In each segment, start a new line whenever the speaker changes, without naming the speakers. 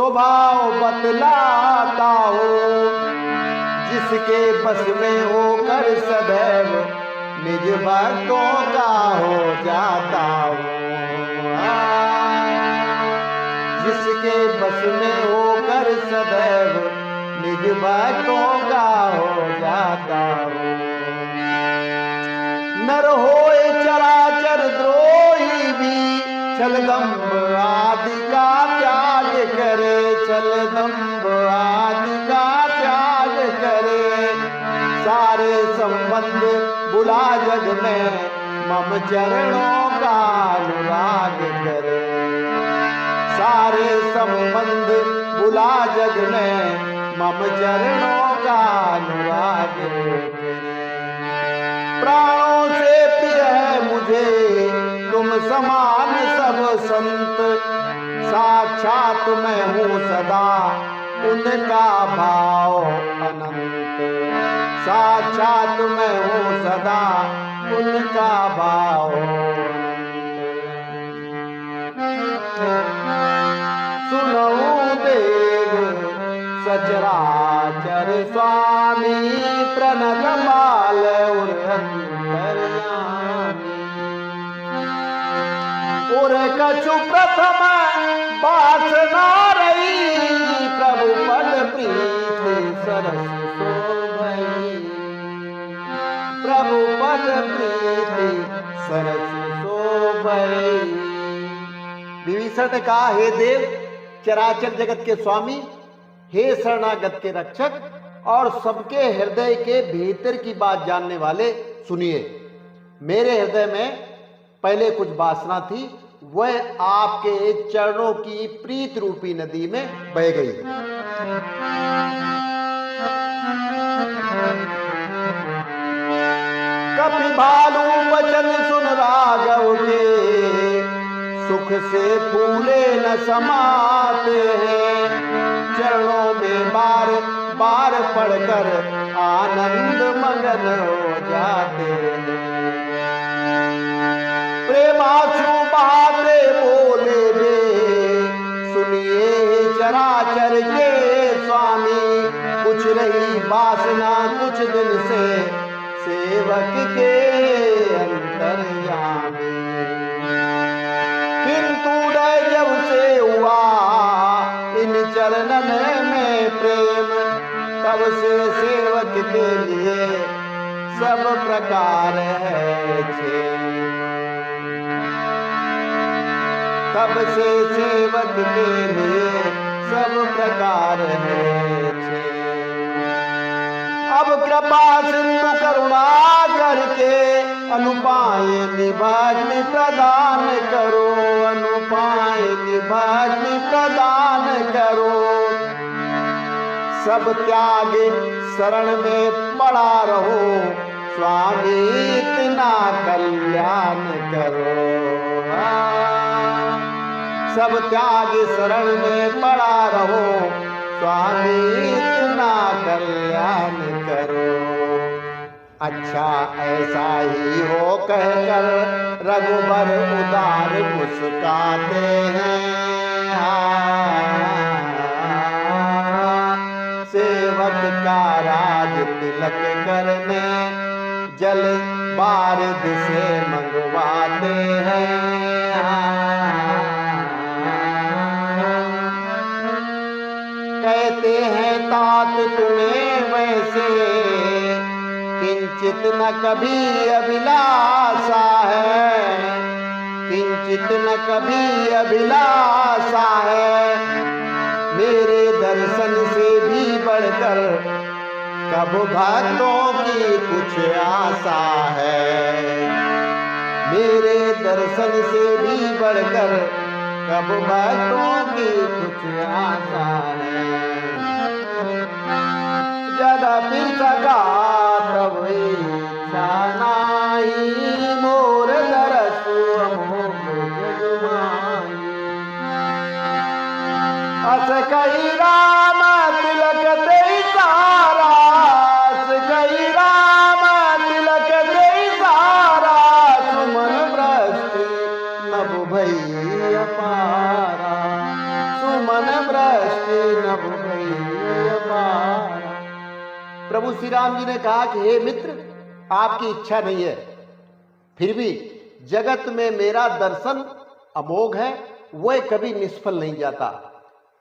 स्वभाव बतलाता हूँ, जिसके बस में होकर सदैव निज भक्तों का हो जाता हूँ। जिसके बस में होकर सदैव निज भक्तों का हो जाता हूँ। नर होए चराचर द्रोही भी छलदम्ब आदि का त्याग करे, छलदम्ब आदि का त्याग करे। सारे संबंध बुला जग में मम चरणों का अनुराग करे। सारे संबंध बुला जग में मम चरणों का अनुराग करे। प्राणों से प्रिय है मुझे तुम समान सब संत, साक्षात मैं हूँ सदा उनका भाव अनंत। साक्षात मैं हूँ सदा उनका भाव सुनऊं देव सचराचर स्वामी, प्रणत बाल और कछु प्रथम वासना रही, प्रभु पद प्रीति सरस शोभई। प्रभु पद प्रीति सरस शोभई। विभीषण ने कहा, हे देव, चराचर जगत के स्वामी, हे शरणागत के रक्षक और सबके हृदय के भीतर की बात जानने वाले, सुनिए। मेरे हृदय में पहले कुछ वासना थी, वह आपके चरणों की प्रीत रूपी नदी में बह गई। कपि भालू वचन सुन राघव के, सुख से फूले न समाते हैं। चरणों में बार बार पढ़कर आनंद मगन हो जाते हैं। प्रेमाश्रु बहाते बोले वे, सुनिए चराचर के स्वामी। कुछ रही वासना कुछ दिन से, सेवक के अंतर्यामी। किंतु उदय जब से हुआ इन चरणन में प्रेम, तब से सेवक के लिए सब प्रकार है क्षेम। तब से सेवक के लिए सब प्रकार है क्षेम। अब कृपा सिंधु करुणा करके अनुपाय निभाग्नि प्रदान करो, अनुपाय निभाग्नि प्रदान करो। सब त्याग शरण में पड़ा रहो, स्वामी इतना कल्याण करो। सब त्याग शरण में पड़ा रहो, स्वामी इतना कल्याण करो। अच्छा ऐसा ही हो कहकर रघुबर उदार मुस्काते हैं। सेवक का राज तिलक करने जल बारिद से मंगवाते हैं। कहते हैं तात तुम्हें वैसे, किंचित न कभी अभिलाषा है। किंचित न कभी अभिलाषा है। मेरे दर्शन से भी बढ़कर कब भक्तों की कुछ आशा है। मेरे दर्शन से भी बढ़कर कब भक्तों की कुछ आशा है। यद्यपि सका तब इच्छा नाई, मोर दरस अमोघ जग माई। अस कही राम तिलक दे सारा, अस कही राम तिलक दे सारा। सुमन भ्रष्ट नभ भई अपारा, सुमन भ्रष्ट श्री राम जी ने कहा कि हे मित्र, आपकी इच्छा नहीं है, फिर भी जगत में मेरा दर्शन अमोघ है, वह कभी निष्फल नहीं जाता।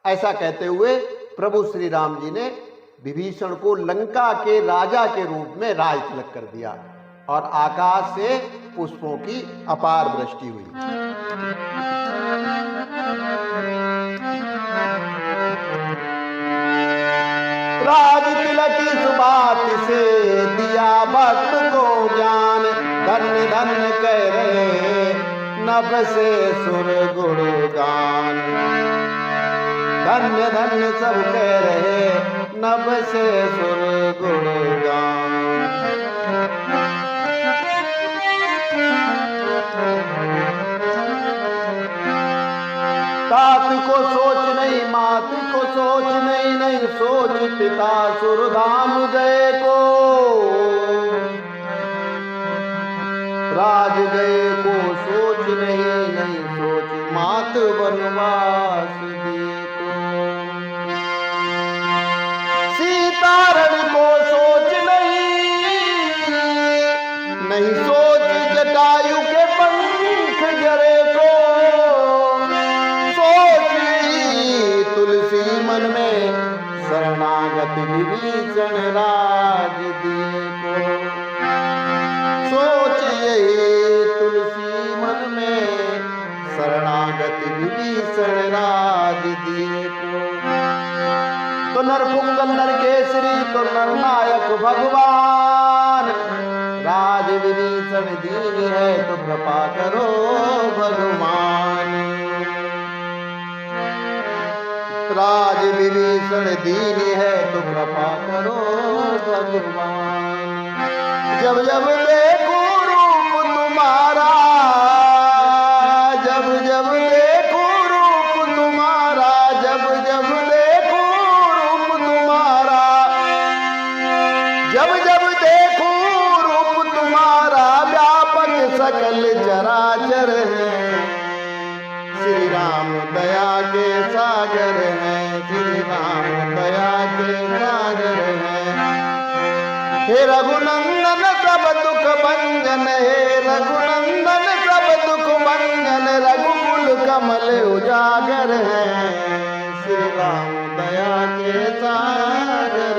ऐसा कहते हुए प्रभु श्री राम जी ने विभीषण को लंका के राजा के रूप में राज तिलक कर दिया और आकाश से पुष्पों की अपार वृष्टि हुई। राज तिलक इस बात से दिया भक्त को ज्ञान, धन्य धन्य कह रहे नभ से सुर गुणगान। धन्य धन्य सब कह रहे नभ से सुर गुणगान। तात को सोच नहीं, मात को सोच नहीं, नहीं सोच पिता सुरधाम गए को। राज गए को सोच नहीं, नहीं सोच मात वनवास देखो। सीतारण को सोच नहीं, नहीं सोच जटायु के पंख जरे को। तुलसी मन में शरणागत विभीषण राज दिए को। सोच यही तुलसी मन में शरणागत विभीषण राज दिए को। तो नरपुंगल नर केसरी तो नरनायक भगवान, राज विभीषण दीन है तो कृपा करो भगवान। राज विभीषण दीन है तो कृपा करो भगवान। जब जब देखो रूप तुम्हारा, जब जब देखो रूप तुम्हारा, जब जब देखो रूप तुम्हारा, जब जब देखो रूप तुम्हारा, व्यापक सकल चराचर है। श्री राम दया के सागर हैं, श्री राम दया के सागर हैं। हे रघुनंदन सब दुख भंजन, हे रघुनंदन सब दुख भंजन, रघुकुल कमल उजागर हैं। श्री राम दया के सागर